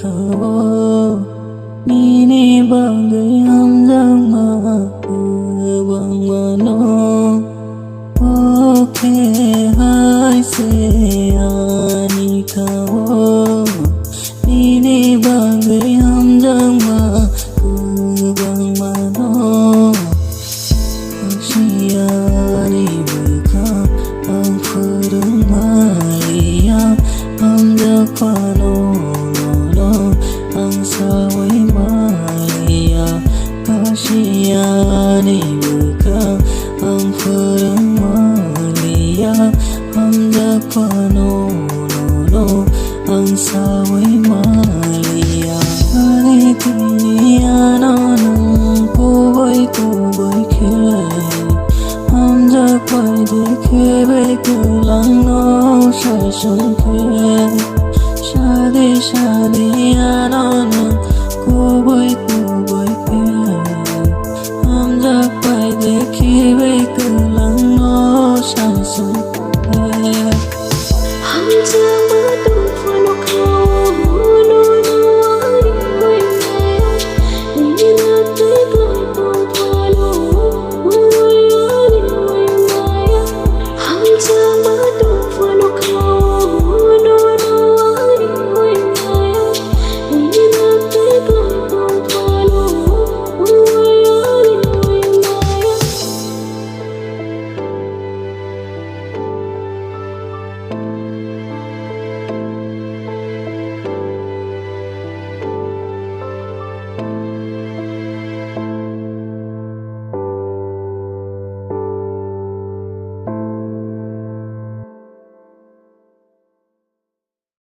khao Nini bagai hamzang ma bang mano Oke hai se ani khao Nini bagai hamzang ma bang mano Siani buka ang furung Maria hamzang kwano ang saway Maria Kasiani buka ang furung Maria hamzang kwano ang saway Maria Alitiana nung kubay khay hamzang kway dekhe beke lang no say sung khe